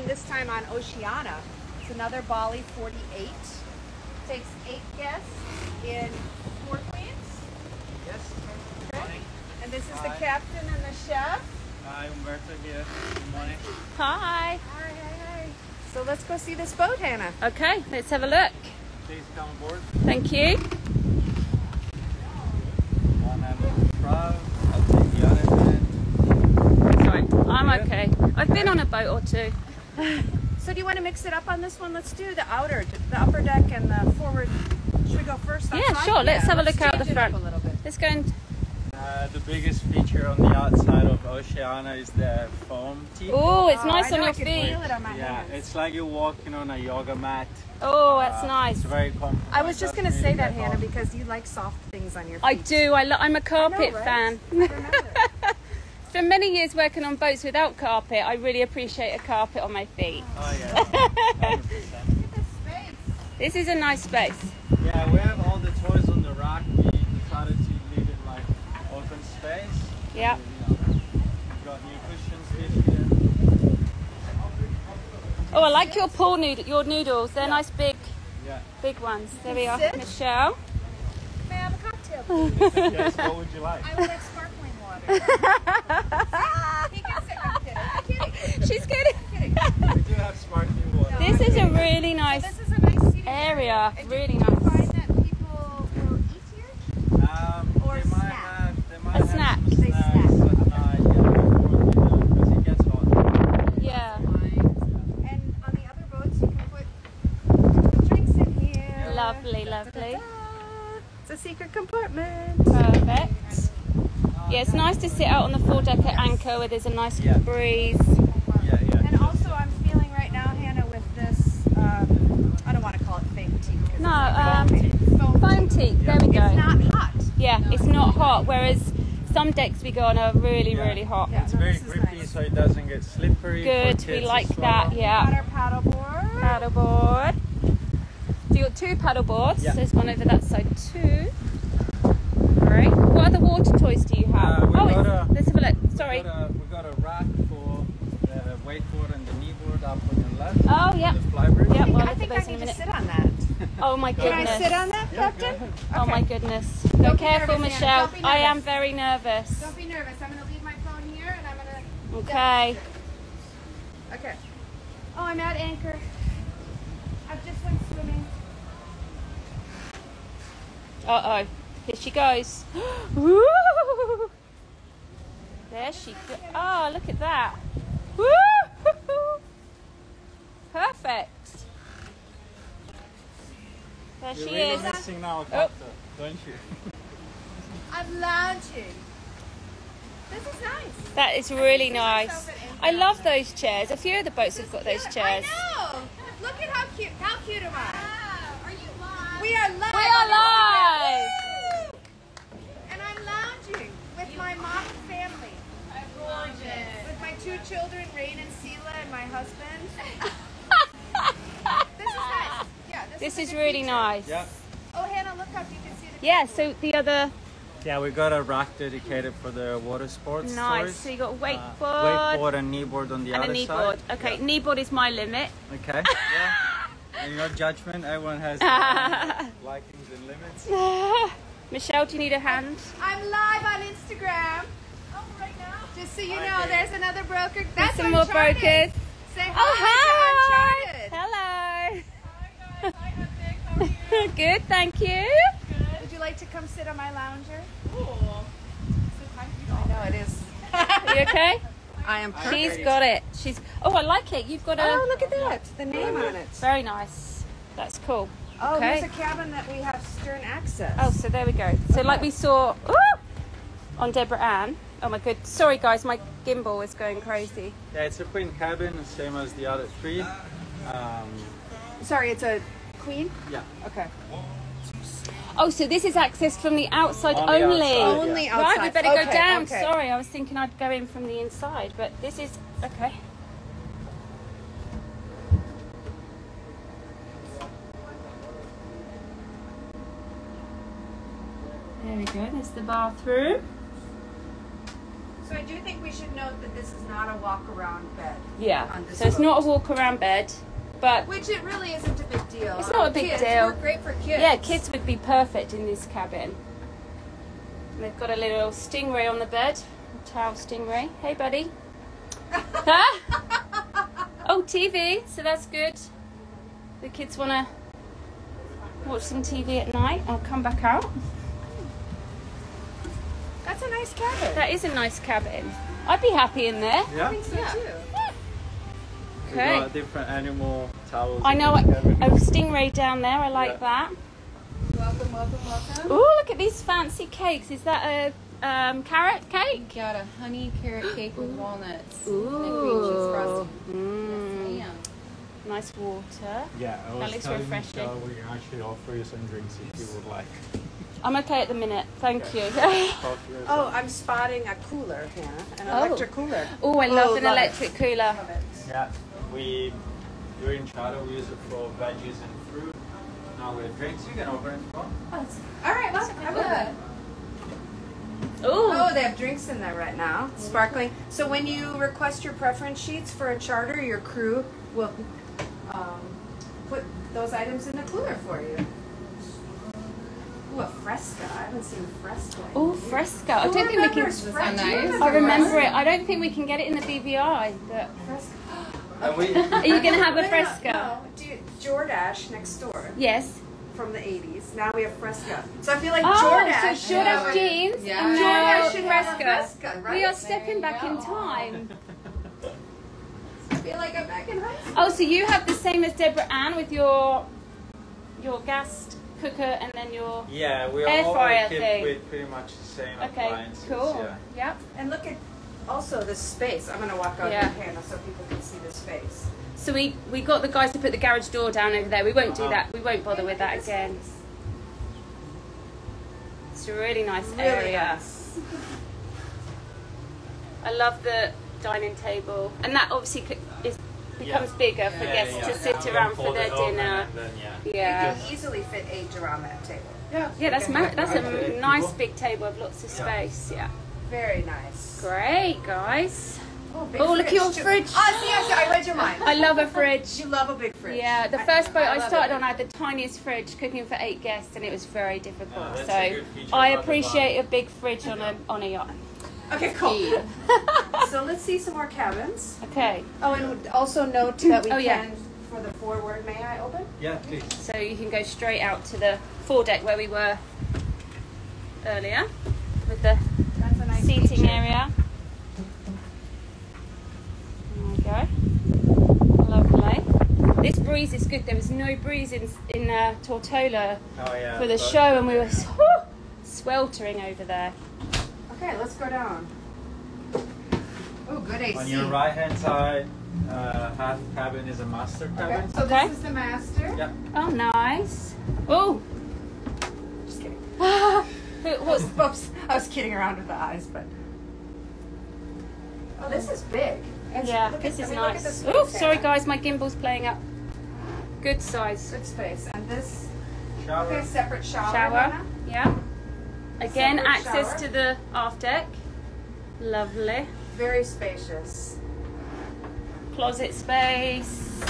This time on Oceana. It's another Bali 48. Takes 8 guests in 4 queens. Yes. Okay. And this is the captain and the chef. Hi, Umberto here. Good morning. Hi. Hi. So let's go see this boat, Hannah. Okay, let's have a look. Please come aboard. Thank you. One hand on the prow. I'll take the other hand. Sorry, I'm okay. I've been on a boat or two. So do you want to mix it up on this one? Let's do the upper deck and the forward. Should we go first? Yeah, sure. Let's have a look out the front. A little bit. Let's go and... The biggest feature on the outside of Oceana is the foam tee. Oh, it's nice I on know, your I can feet. feel it on my Yeah, hands. it's like you're walking on a yoga mat. Oh, that's nice. It's very comfortable. I was just going to Doesn't say really that, get Hannah, hot. because you like soft things on your feet. I do. I'm a carpet right? fan. I remember. For many years working on boats without carpet, I really appreciate a carpet on my feet. Oh yeah, 100%. Look at this space. This is a nice space. Yeah, we have all the toys on the rack. We decided to leave it like open space. Yeah. We've got new cushions this year. Oh, I like your your noodles. They're nice big ones. There we are, Sit. Michelle. May I have a cocktail? Yes, what would you like? I would like sparkling water. He can sit. I'm kidding. She's kidding. We do have sparkling water. This is a really nice This is a nice seating area. And Really do you nice. find that people will eat here? Or They snack? might A have snack. some They snacks snack. at night, because it gets hot. Yeah. And on the other boats, you can put drinks in here. Lovely, lovely. It's a secret compartment. Perfect. Yeah, it's nice to sit out on the foredeck at anchor where there's a nice breeze. Yeah. And also, I'm feeling right now, Hannah, with this, I don't want to call it fake tea. No, foam teak. There we go. It's not hot. Yeah, it's not hot, whereas some decks we go on are really, really hot. Yeah. It's No, very this is grippy, nice. so it doesn't get slippery. Good, for we kids like as that, well. Got yeah. our paddleboard. Paddleboard. So you got 2 paddle boards. Yeah. There's one over that side too. Great. What other water toys do you have? Let's have a look. Sorry. We got a rack for the wakeboard and the kneeboard up on the left. Oh, yeah. The flybridge. Yeah, well, I look at think I those in a need to minute. sit on that. Oh my Can goodness. I sit on that, Yeah, Captain? go ahead. Oh my goodness. Be Don't be careful, nervous, Michelle. Anna. Don't be I am nervous. very nervous. Don't be nervous. I'm going to leave my phone here and I'm going to... Okay. Okay. Oh, I'm at anchor. I've just went swimming. Uh-oh. Here she goes. Woo! There she goes. Oh, look at that. Woo! Perfect. There You're she really is. missing now, Captain, don't you? I'm lounging. This is nice. That is really nice. I love those chairs. A few of the boats have got those chairs. I know. Look at how cute. How cute am I? Wow, are you live? We are live. We are live. Woo! And I'm lounging with my mom and family. Gorgeous. With my 2 children, Rain and Sela, and my husband. This is nice. Yeah, This a is good really feature. nice. Yeah. Oh, Hannah, look up. You can see the Yeah, so the other... Yeah, we got a rack dedicated for the water sports Nice. toys. So you got a wakeboard. Wakeboard and kneeboard on the And a other kneeboard. side. Okay, kneeboard is my limit. Okay. Yeah. And no judgment. Everyone has their own likings and limits. Michelle, do you need a hand? I'm live on Instagram. Oh, right now? Just so you Okay. know, there's another broker. There's That's some more Uncharted. brokers. Say hi, Oh, hi! to Uncharted. Hello. Hi, guys. Hi, Update. How are you? Good, thank you. Good. Would you like to come sit on my lounger? Cool. So time for you I know it is. Are you okay? I am perfect. She's got it. She's. Oh, I like it. You've got a. Oh, look at that. The name on it. Very nice. That's cool. Oh, Okay. here's a cabin that we have stern access. Oh, so there we go. So like we saw on Deborah Ann. Oh my good. Sorry guys, my gimbal is going crazy. Yeah, it's a queen cabin, same as the other 3. Sorry, it's a queen? Yeah. Okay. Oh, so this is accessed from the outside On the only. outside, yeah. Only outside. Right, we better go Okay, down. okay. Sorry, I was thinking I'd go in from the inside, but this is okay. There we go. There's the bathroom. So I do think we should note that this is not a walk-around bed. Yeah. On this So it's boat. not a walk-around bed, but Which it really isn't a big deal. It's not a big Kids, deal. We're great for kids. yeah, kids would be perfect in this cabin. And they've got a little stingray on the bed, a towel stingray. Hey, buddy. Huh? Oh, TV. So that's good. The kids want to watch some TV at night. I'll come back out. That's a nice cabin. That is a nice cabin. I'd be happy in there. I Yeah. think so too. We Okay. got different animal towels. I know in the cabin. a stingray down there. I like that. Welcome, welcome, welcome. Ooh, look at these fancy cakes. Is that a carrot cake? Got a honey carrot cake with walnuts Ooh. and green cheese frosting. Mm. Yes, Nice water. Yeah, I That was looks telling refreshing. Michelle we can actually offer you some drinks if you would like. I'm okay at the minute. Thank you. Coffee or Oh, something. I'm spotting a cooler, Hannah. An Oh. electric cooler. Oh, I love an love it. electric cooler. Love it. Yeah, during charter we use it for veggies and fruit. Now with drinks, you can open it if you want. All right, well, I'm good. Ooh. Oh, they have drinks in there right now, sparkling. So when you request your preference sheets for a charter, your crew will put those items in the cooler for you. Ooh, a Fresca. I haven't seen Fresca. in Oh, years. Fresca. I Who don't think we can. remembers Fresca? nice? Do you I remember Fresca? it. I don't think we can get it in the BVI. But Fresca. And we, are you going to have a No, Fresca? No, Jordache next door Yes. from the 80s. Now we have Fresca. So I feel like Oh, Jordache. so Jordache jeans Yeah. and Jordache now should have a Fresca. Fresca, right? We are There stepping you back in go. time. I feel like I'm back in high school. Oh, so you have the same as Deborah Ann with your gas cooker and then your yeah, we Air all fryer equipped thing. with pretty much the same okay, appliances. cool. Yeah. Yep. And look at also the space. I'm going to walk out Yeah. with Hannah so people can see the space. So we got the guys to put the garage door down over there. We won't do Uh-huh. that. We won't bother with that Look at again. this It's a really nice space. Really area. nice. I love the dining table, and that obviously becomes bigger for guests to sit You can around for fold their it open dinner. and then, Yeah. You can easily fit 8 around that table. Yeah, that's Okay, a nice people. big table with lots of Yeah. space. Yeah. Very nice. Great, guys. Big Oh, look at your too. fridge. Oh, see, I read your mind. I love a fridge. You love a big fridge. Yeah, the first boat I love started it. on, I had the tiniest fridge, cooking for 8 guests, and it was very difficult. Yeah, that's So a good feature I about the appreciate a big fridge on a yacht. Okay, cool. So let's see some more cabins. Okay, Oh, and also note that we Oh, yeah. can, for the forward, may I open? Yeah, please. so you can go straight out to the foredeck where we were earlier with the That's a nice seating feature. area. There we go. Lovely. This breeze is good. There was no breeze in Tortola Oh yeah. for the but- show, and we were sweltering over there. Okay, let's go down. Oh, good AC. On your right hand side, half cabin is a master Okay, cabin. so Okay. this is the master. Yeah. Oh, nice. Oh, Just kidding. but what's Oops, I was kidding around with the eyes, but. Oh, this is big. And yeah, look this at, is I mean, look at the nice. space Oh, sorry there. guys, my gimbal's playing up. Good size Good space. And this, Shower. okay, separate shower. shower. Hannah? Yeah. Again, Separate access shower. to the aft deck. Lovely. Very spacious. Closet space.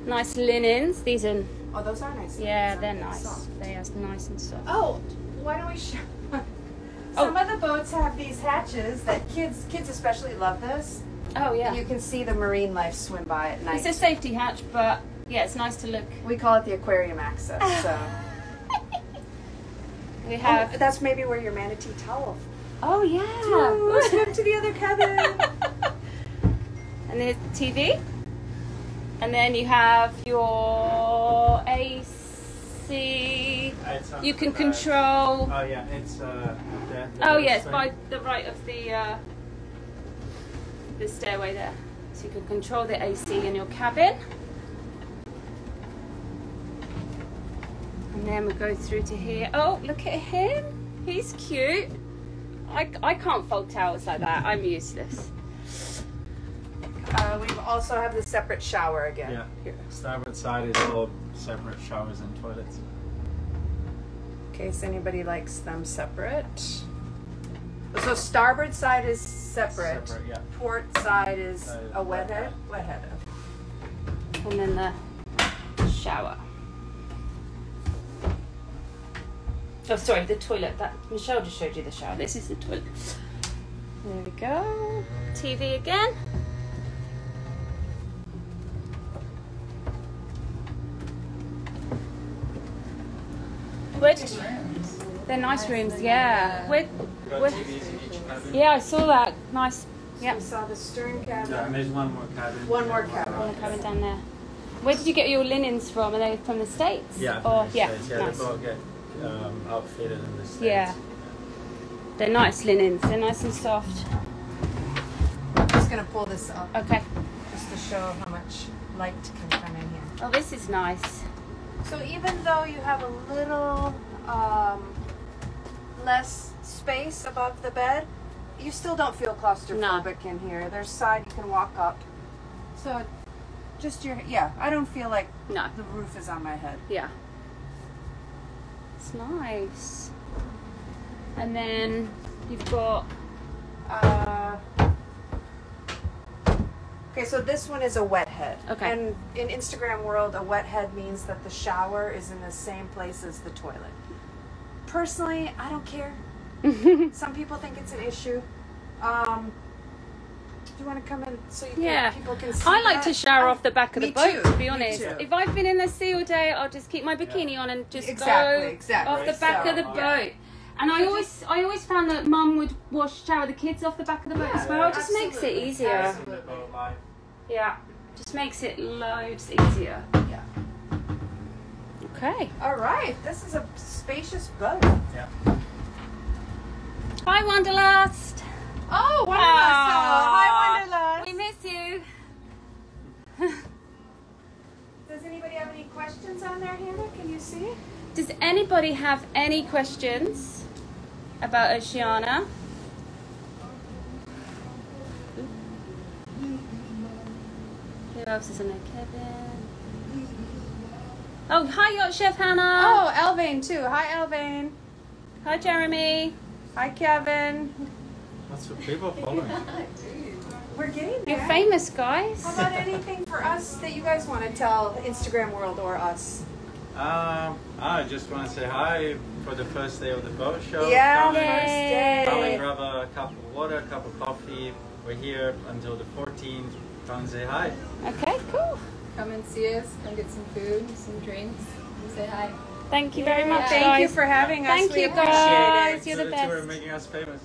Nice linens. These are, Oh, those are nice. yeah, Those are they're nice. nice. Soft. They are nice and soft. Oh, why don't we show? Oh. Some of the boats have these hatches that kids especially love this. Oh, yeah. And you can see the marine life swim by at night. It's a safety hatch, but yeah, it's nice to look. We call it the aquarium access. So We have. that's maybe where your manatee towel. Oh, yeah. Ooh, swim to the other cabin. And there's the TV. And then you have your AC. It's on You can the- control. Oh yeah, it's there. Oh, yes, by the right of the stairway there. So you can control the AC in your cabin. And then we go through to here. Oh, look at him. He's cute. I can't fold towels like that. I'm useless. We also have the separate shower again. Yeah. Here. Starboard side is all separate showers and toilets. In case anybody likes them separate. So starboard side is separate. Separate, yeah. Port side is a wet head. Wet head. And then the shower. Oh, sorry, the toilet. That Michelle just showed you the shower. This is the toilet. There we go. TV again. Where did they're nice rooms, yeah. Got TVs in each cabin. Yeah, I saw that. Nice. Yeah. We saw the stern cabin. Yeah, and there's one more cabin. One more cabin. One cabin down there. Where did you get your linens from? Are they from the States? Yeah, Or, from the yeah, States. Yeah, nice. they both get outfitted in the States. Yeah. They're nice linens. They're nice and soft. I'm just gonna pull this up Okay. just to show how much light can come in here. Oh, this is nice. So even though you have a little less space above the bed, you still don't feel claustrophobic in here. There's side you can walk up. So just I don't feel like No. the roof is on my head. Yeah. It's nice. And then you've got Okay, so this one is a wet head. Okay. And in Instagram world, a wet head means that the shower is in the same place as the toilet. Personally, I don't care. Some people think it's an issue. Do you want to come in so people can see I like that? to shower off the back of the Me boat, too, to be me honest. too. If I've been in the sea all day, I'll just keep my bikini on and just Exactly. go off the back of the boat. And I always found that Mum would shower the kids off the back of the boat as well. It just makes it absolutely. easier. Absolutely. The boat life. Yeah, just makes it loads easier. Yeah. Okay. All right. This is a spacious boat. Yeah. Hi, Wanderlust. Oh, Wanderlust. Hi, Wanderlust. We miss you. Does anybody have any questions on there, Hannah? Can you see? Does anybody have any questions about Oceana? Who else is in there? Kevin. Oh, hi, Yacht Chef Hannah. Oh, Elvain too. Hi, Elvain. Hi, Jeremy. Hi, Kevin. Lots of people following. We're getting there. You're famous, guys. How about anything for us that you guys want to tell Instagram world or us? I just want to say hi for the first day of the boat show. Yeah, Come first and- Come and day. grab a cup of water, a cup of coffee. We're here until the 14th. Come and say hi. Okay, cool. Come and see us. Come get some food, some drinks, and say hi. Thank you very much, Thank guys. you for having us. Thank We you, appreciate guys. it. You're the For the tour best. making us famous.